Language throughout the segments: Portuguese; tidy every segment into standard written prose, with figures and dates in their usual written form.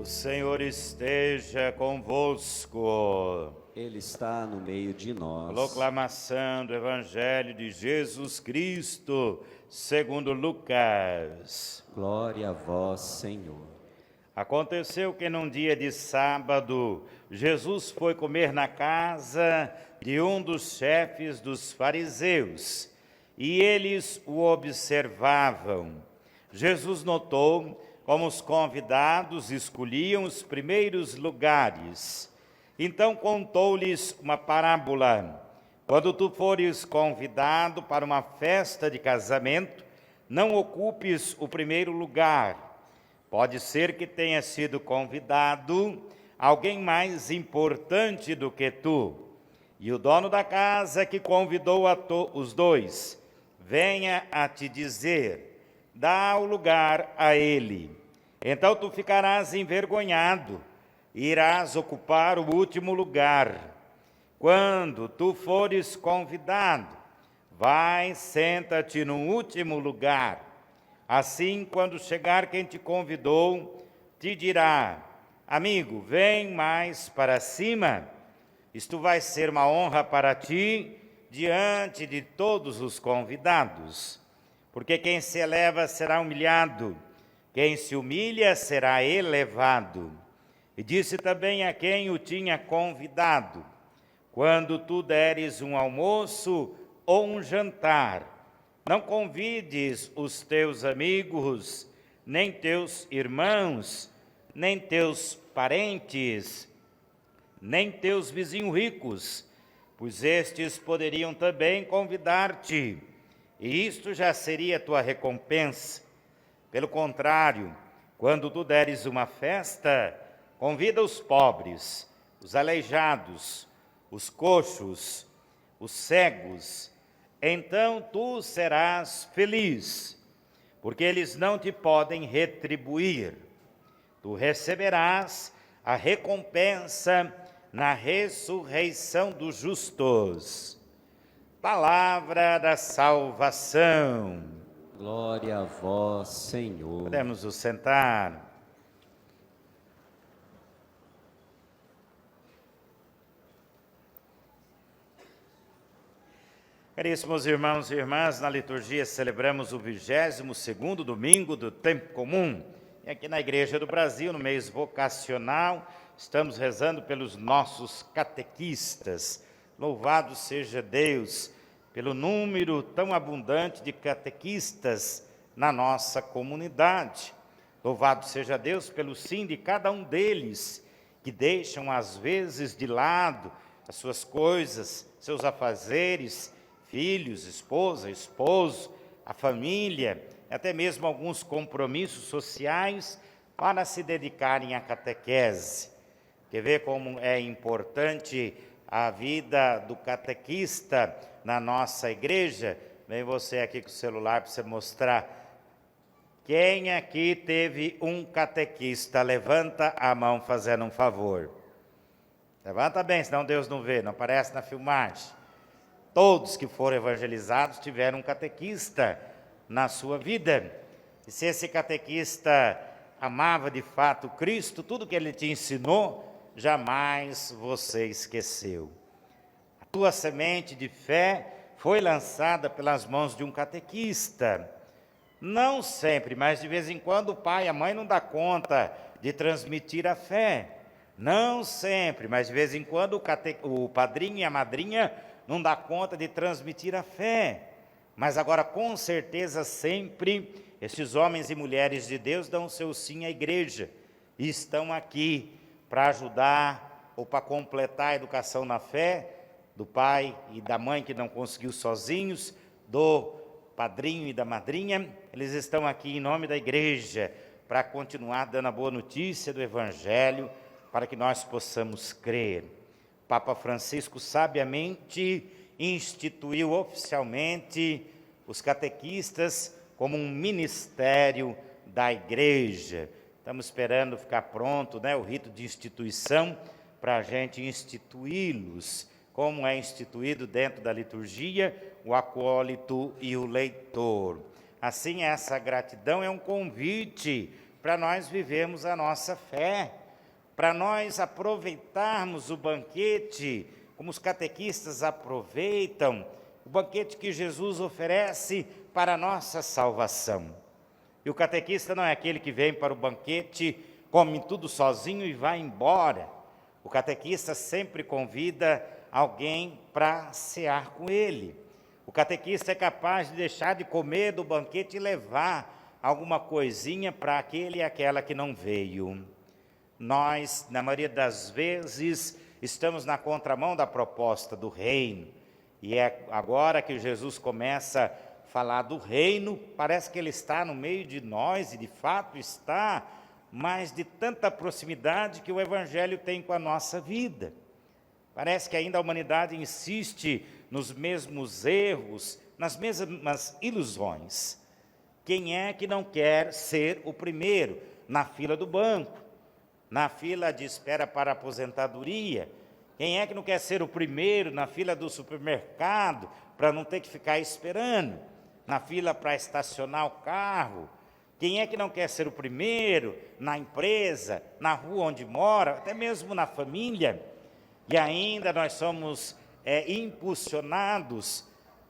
O Senhor esteja convosco. Ele está no meio de nós. Proclamação do Evangelho de Jesus Cristo, segundo Lucas. Glória a vós, Senhor. Aconteceu que num dia de sábado, Jesus foi comer na casa de um dos chefes dos fariseus, e eles o observavam. Jesus notou como os convidados escolhiam os primeiros lugares. Então contou-lhes uma parábola. Quando tu fores convidado para uma festa de casamento, não ocupes o primeiro lugar. Pode ser que tenha sido convidado alguém mais importante do que tu. E o dono da casa que convidou os dois, venha a te dizer, dá o lugar a ele. Então tu ficarás envergonhado e irás ocupar o último lugar. Quando tu fores convidado, vai, senta-te no último lugar. Assim, quando chegar quem te convidou, te dirá, amigo, vem mais para cima. Isto vai ser uma honra para ti diante de todos os convidados. Porque quem se eleva será humilhado, quem se humilha será elevado. E disse também a quem o tinha convidado, quando tu deres um almoço ou um jantar, não convides os teus amigos, nem teus irmãos, nem teus parentes, nem teus vizinhos ricos, pois estes poderiam também convidar-te, e isto já seria tua recompensa. Pelo contrário, quando tu deres uma festa, convida os pobres, os aleijados, os coxos, os cegos, então tu serás feliz, porque eles não te podem retribuir. Tu receberás a recompensa na ressurreição dos justos. Palavra da salvação. Glória a vós, Senhor. Podemos nos sentar. Caríssimos irmãos e irmãs, na liturgia celebramos o 22º domingo do tempo comum. E aqui na Igreja do Brasil, no mês vocacional, estamos rezando pelos nossos catequistas. Louvado seja Deus pelo número tão abundante de catequistas na nossa comunidade. Louvado seja Deus pelo sim de cada um deles, que deixam às vezes de lado as suas coisas, seus afazeres, filhos, esposa, esposo, a família, até mesmo alguns compromissos sociais para se dedicarem à catequese. Quer ver como é importante a vida do catequista na nossa igreja? Vem você aqui com o celular para você mostrar. Quem aqui teve um catequista? Levanta a mão fazendo um favor. Levanta bem, senão Deus não vê, não aparece na filmagem. Todos que foram evangelizados tiveram um catequista na sua vida. E se esse catequista amava de fato Cristo, tudo que ele te ensinou, jamais você esqueceu. A tua semente de fé foi lançada pelas mãos de um catequista. Não sempre, mas de vez em quando o pai e a mãe não dão conta de transmitir a fé. Não sempre, mas de vez em quando o padrinho e a madrinha não dão conta de transmitir a fé. Mas agora, com certeza, sempre, esses homens e mulheres de Deus dão o seu sim à igreja. E estão aqui para ajudar ou para completar a educação na fé do pai e da mãe que não conseguiu sozinhos, do padrinho e da madrinha. Eles estão aqui em nome da igreja para continuar dando a boa notícia do Evangelho, para que nós possamos crer. O Papa Francisco sabiamente instituiu oficialmente os catequistas como um ministério da igreja. Estamos esperando ficar pronto, o rito de instituição, para a gente instituí-los, como é instituído dentro da liturgia, o acólito e o leitor. Assim, essa gratidão é um convite para nós vivermos a nossa fé, para nós aproveitarmos o banquete, como os catequistas aproveitam, o banquete que Jesus oferece para a nossa salvação. E o catequista não é aquele que vem para o banquete, come tudo sozinho e vai embora. O catequista sempre convida alguém para cear com ele. O catequista é capaz de deixar de comer do banquete e levar alguma coisinha para aquele e aquela que não veio. Nós, na maioria das vezes, estamos na contramão da proposta do reino. E é agora que Jesus começa a falar do reino, parece que ele está no meio de nós, e de fato está, mas de tanta proximidade que o Evangelho tem com a nossa vida. Parece que ainda a humanidade insiste nos mesmos erros, nas mesmas ilusões. Quem é que não quer ser o primeiro na fila do banco, na fila de espera para a aposentadoria? Quem é que não quer ser o primeiro na fila do supermercado para não ter que ficar esperando? Na fila para estacionar o carro? Quem é que não quer ser o primeiro na empresa, na rua onde mora, até mesmo na família? E ainda nós somos impulsionados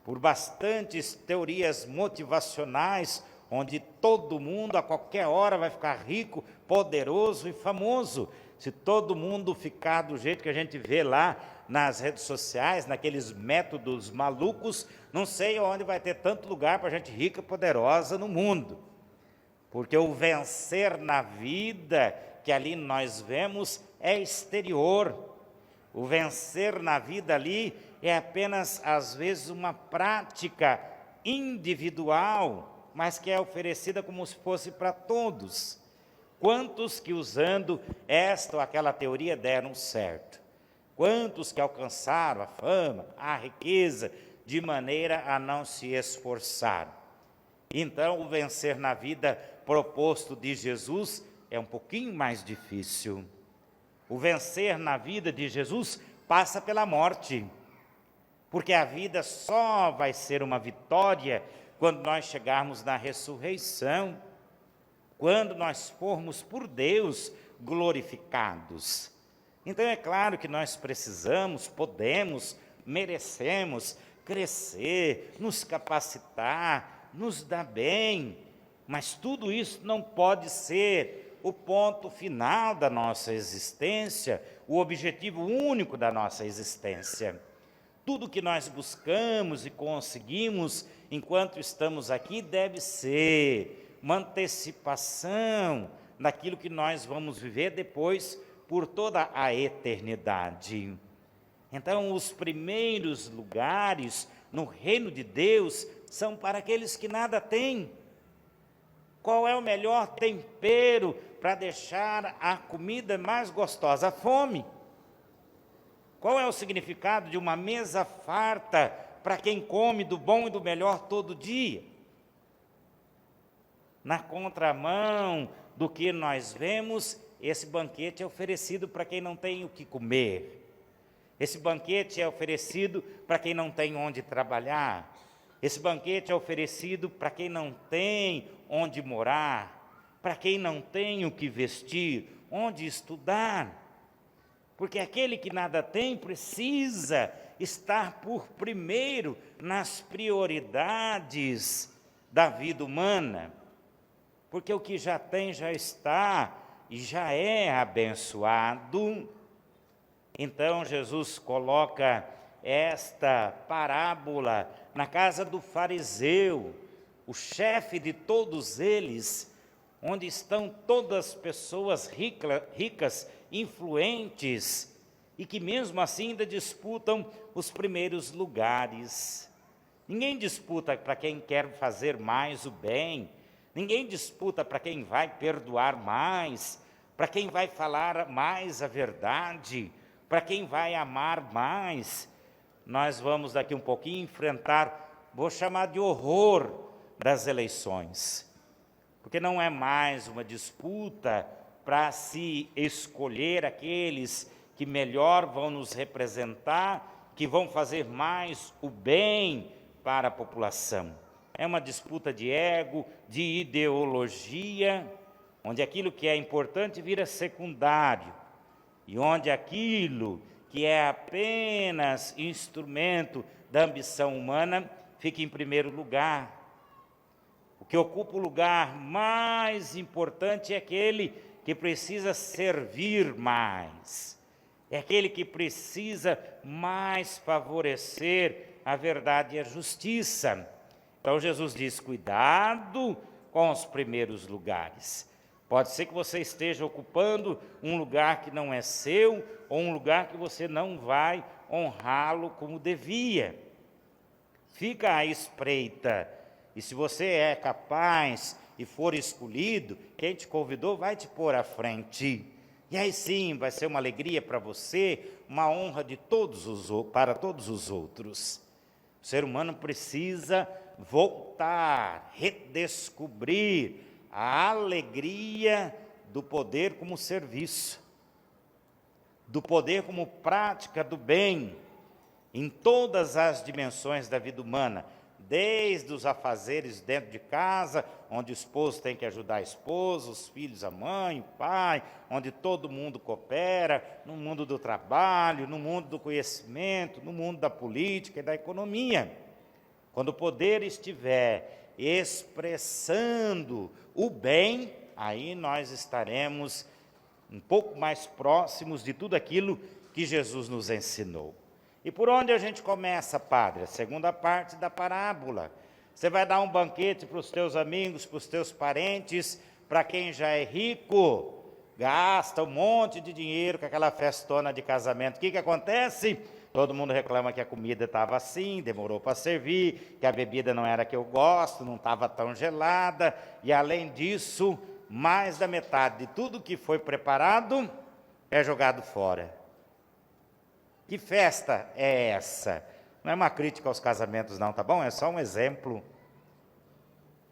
por bastantes teorias motivacionais, onde todo mundo a qualquer hora vai ficar rico, poderoso e famoso. Se todo mundo ficar do jeito que a gente vê lá nas redes sociais, naqueles métodos malucos, não sei onde vai ter tanto lugar para gente rica e poderosa no mundo. Porque o vencer na vida, que ali nós vemos, é exterior. O vencer na vida ali é apenas, às vezes, uma prática individual, mas que é oferecida como se fosse para todos. Quantos que usando esta ou aquela teoria deram certo? Quantos que alcançaram a fama, a riqueza, de maneira a não se esforçar? Então, o vencer na vida proposto de Jesus é um pouquinho mais difícil. O vencer na vida de Jesus passa pela morte, porque a vida só vai ser uma vitória quando nós chegarmos na ressurreição, quando nós formos por Deus glorificados. Então é claro que nós precisamos, podemos, merecemos crescer, nos capacitar, nos dar bem, mas tudo isso não pode ser o ponto final da nossa existência, o objetivo único da nossa existência. Tudo que nós buscamos e conseguimos enquanto estamos aqui deve ser uma antecipação daquilo que nós vamos viver depois por toda a eternidade. Então, os primeiros lugares no reino de Deus são para aqueles que nada têm. Qual é o melhor tempero para deixar a comida mais gostosa? A fome. Qual é o significado de uma mesa farta para quem come do bom e do melhor todo dia? Na contramão do que nós vemos, esse banquete é oferecido para quem não tem o que comer. Esse banquete é oferecido para quem não tem onde trabalhar. Esse banquete é oferecido para quem não tem onde morar, para quem não tem o que vestir, onde estudar. Porque aquele que nada tem precisa estar por primeiro nas prioridades da vida humana. Porque o que já tem já está e já é abençoado. Então Jesus coloca esta parábola na casa do fariseu, o chefe de todos eles, onde estão todas as pessoas ricas, influentes, e que mesmo assim ainda disputam os primeiros lugares. Ninguém disputa para quem quer fazer mais o bem, ninguém disputa para quem vai perdoar mais, para quem vai falar mais a verdade, para quem vai amar mais. Nós vamos daqui um pouquinho enfrentar, vou chamar de horror das eleições, porque não é mais uma disputa para se escolher aqueles que melhor vão nos representar, que vão fazer mais o bem para a população. É uma disputa de ego, de ideologia, onde aquilo que é importante vira secundário, e onde aquilo que é apenas instrumento da ambição humana fica em primeiro lugar. O que ocupa o lugar mais importante é aquele que precisa servir mais, é aquele que precisa mais favorecer a verdade e a justiça. Então Jesus diz: cuidado com os primeiros lugares. Pode ser que você esteja ocupando um lugar que não é seu, ou um lugar que você não vai honrá-lo como devia. Fica à espreita, e se você é capaz e for escolhido, quem te convidou vai te pôr à frente. E aí sim, vai ser uma alegria para você, uma honra para todos os outros. O ser humano precisa voltar, redescobrir a alegria do poder como serviço, do poder como prática do bem, em todas as dimensões da vida humana, desde os afazeres dentro de casa, onde o esposo tem que ajudar a esposa, os filhos a mãe, o pai, onde todo mundo coopera, no mundo do trabalho, no mundo do conhecimento, no mundo da política e da economia. Quando o poder estiver expressando o bem, aí nós estaremos um pouco mais próximos de tudo aquilo que Jesus nos ensinou. E por onde a gente começa, padre? A segunda parte da parábola. Você vai dar um banquete para os teus amigos, para os teus parentes, para quem já é rico, gasta um monte de dinheiro com aquela festona de casamento. O que acontece? Todo mundo reclama que a comida estava assim, demorou para servir, que a bebida não era que eu gosto, não estava tão gelada, e além disso, mais da metade de tudo que foi preparado é jogado fora. Que festa é essa? Não é uma crítica aos casamentos não, tá bom? É só um exemplo.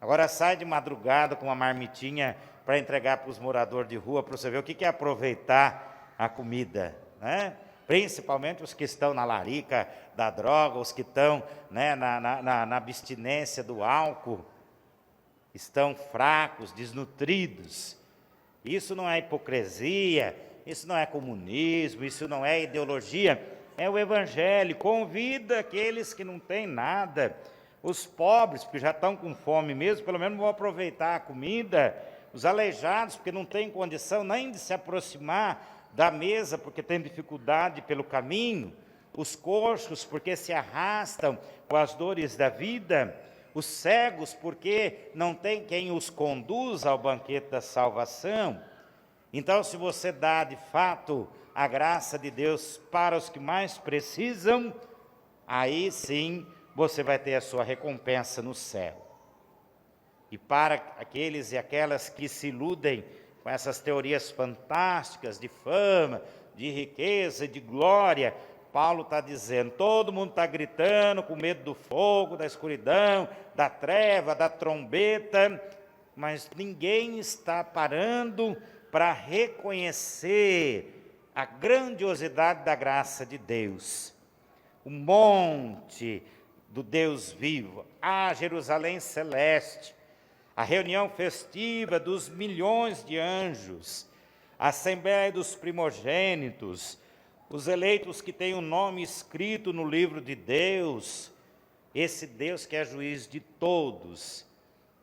Agora sai de madrugada com uma marmitinha para entregar para os moradores de rua, para você ver o que é aproveitar a comida, né? Principalmente os que estão na larica da droga, os que estão, né, na abstinência do álcool, estão fracos, desnutridos. Isso não é hipocrisia, isso não é comunismo, isso não é ideologia, é o Evangelho. Convida aqueles que não têm nada, os pobres, porque já estão com fome mesmo, pelo menos vão aproveitar a comida, os aleijados, porque não têm condição nem de se aproximar da mesa, porque tem dificuldade pelo caminho, os coxos, porque se arrastam com as dores da vida, os cegos, porque não tem quem os conduza ao banquete da salvação. Então, se você dá de fato a graça de Deus para os que mais precisam, aí sim você vai ter a sua recompensa no céu. E para aqueles e aquelas que se iludem com essas teorias fantásticas de fama, de riqueza, de glória, Paulo está dizendo, todo mundo está gritando com medo do fogo, da escuridão, da treva, da trombeta, mas ninguém está parando para reconhecer a grandiosidade da graça de Deus. O monte do Deus vivo, a Jerusalém celeste, a reunião festiva dos milhões de anjos, a assembleia dos primogênitos, os eleitos que têm o nome escrito no livro de Deus, esse Deus que é juiz de todos.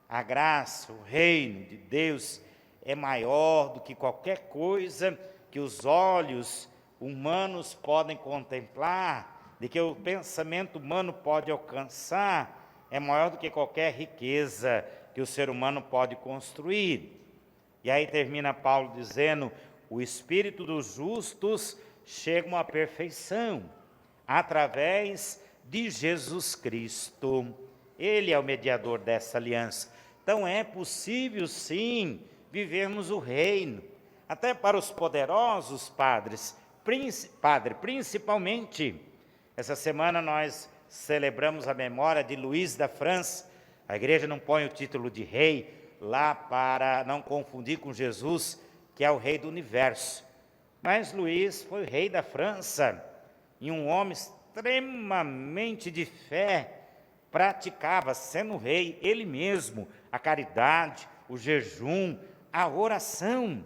A graça, o reino de Deus é maior do que qualquer coisa que os olhos humanos podem contemplar, de que o pensamento humano pode alcançar, é maior do que qualquer riqueza que o ser humano pode construir. E aí termina Paulo dizendo, o espírito dos justos chega à perfeição, através de Jesus Cristo. Ele é o mediador dessa aliança. Então é possível sim, vivermos o reino, até para os poderosos padres, principalmente. Essa semana nós celebramos a memória de Luís da França. A igreja não põe o título de rei lá para não confundir com Jesus, que é o rei do universo. Mas Luís foi rei da França, e um homem extremamente de fé, praticava, sendo rei, ele mesmo, a caridade, o jejum, a oração.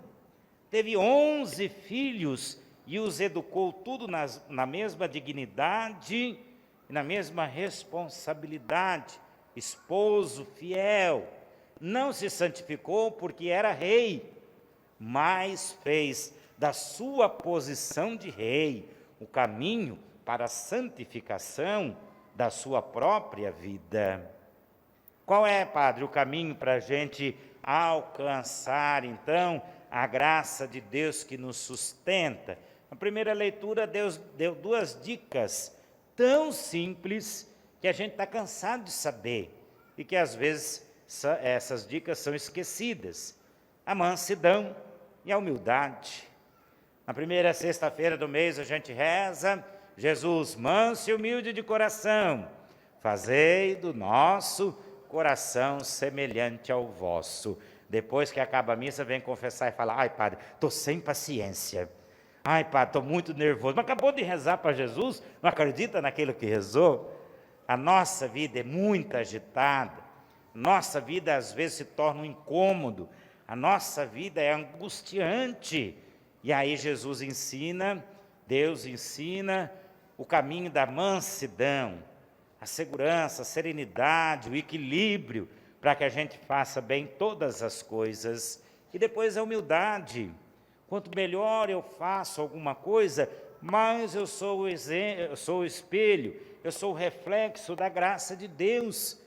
Teve 11 filhos e os educou tudo na mesma dignidade e na mesma responsabilidade. Esposo fiel, não se santificou porque era rei, mas fez da sua posição de rei o caminho para a santificação da sua própria vida. Qual é, Padre, o caminho para a gente alcançar, então, a graça de Deus que nos sustenta? Na primeira leitura, Deus deu 2 dicas tão simples que a gente está cansado de saber e que, às vezes, essas dicas são esquecidas. A mansidão e a humildade. Na primeira sexta-feira do mês, a gente reza: Jesus, manso e humilde de coração, fazei do nosso coração semelhante ao vosso. Depois que acaba a missa, vem confessar e fala: ai, Padre, estou sem paciência. Ai, Padre, estou muito nervoso. Mas acabou de rezar para Jesus, não acredita naquilo que rezou? A nossa vida é muito agitada. Nossa vida, às vezes, se torna um incômodo. A nossa vida é angustiante. E aí Jesus ensina, Deus ensina o caminho da mansidão, a segurança, a serenidade, o equilíbrio, para que a gente faça bem todas as coisas. E depois a humildade. Quanto melhor eu faço alguma coisa, mais eu sou o espelho, eu sou o reflexo da graça de Deus.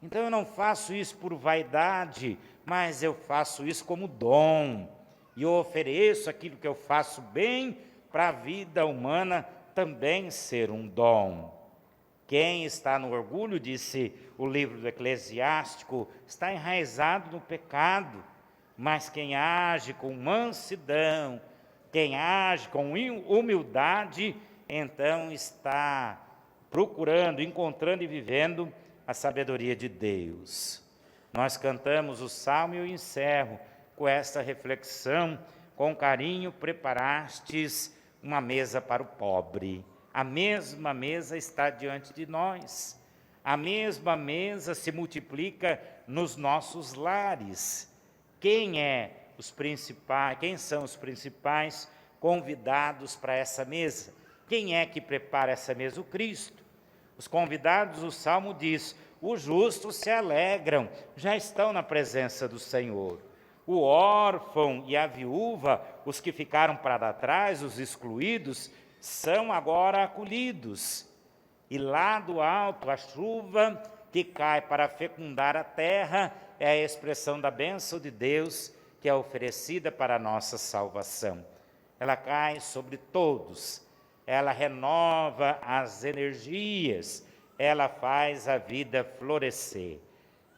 Então eu não faço isso por vaidade, mas eu faço isso como dom. E eu ofereço aquilo que eu faço bem para a vida humana também ser um dom. Quem está no orgulho, disse o livro do Eclesiástico, está enraizado no pecado, mas quem age com mansidão, quem age com humildade, então está procurando, encontrando e vivendo a sabedoria de Deus. Nós cantamos o salmo e eu encerro com esta reflexão: com carinho preparastes uma mesa para o pobre. A mesma mesa está diante de nós. A mesma mesa se multiplica nos nossos lares. Quem são os principais convidados para essa mesa? Quem é que prepara essa mesa? O Cristo. Os convidados, o Salmo diz: os justos se alegram, já estão na presença do Senhor. O órfão e a viúva, os que ficaram para trás, os excluídos, são agora acolhidos. E lá do alto, a chuva que cai para fecundar a terra é a expressão da bênção de Deus que é oferecida para a nossa salvação. Ela cai sobre todos, ela renova as energias, ela faz a vida florescer.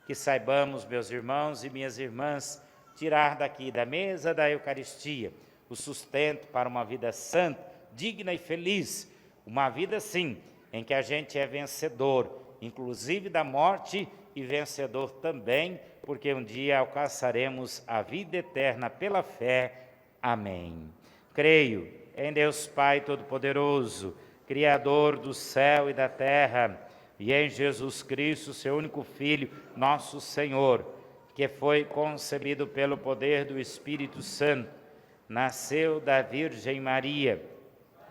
Que saibamos, meus irmãos e minhas irmãs, tirar daqui da mesa da Eucaristia o sustento para uma vida santa, digna e feliz, uma vida, sim, em que a gente é vencedor, inclusive da morte, e vencedor também, porque um dia alcançaremos a vida eterna pela fé. Amém. Creio em Deus Pai Todo-Poderoso, Criador do céu e da terra, e em Jesus Cristo, seu único Filho, nosso Senhor, que foi concebido pelo poder do Espírito Santo, nasceu da Virgem Maria,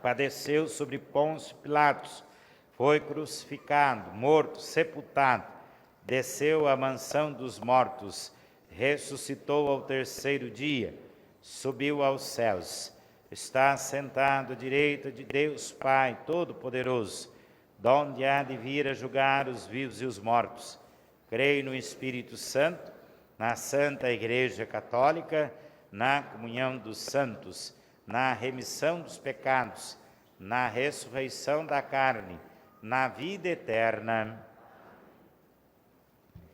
padeceu sobre Pôncio Pilatos, foi crucificado, morto, sepultado, desceu à mansão dos mortos, ressuscitou ao terceiro dia, subiu aos céus, está sentado à direita de Deus Pai Todo-Poderoso, donde há de vir a julgar os vivos e os mortos. Creio no Espírito Santo, na Santa Igreja Católica, na comunhão dos santos, na remissão dos pecados, na ressurreição da carne, na vida eterna.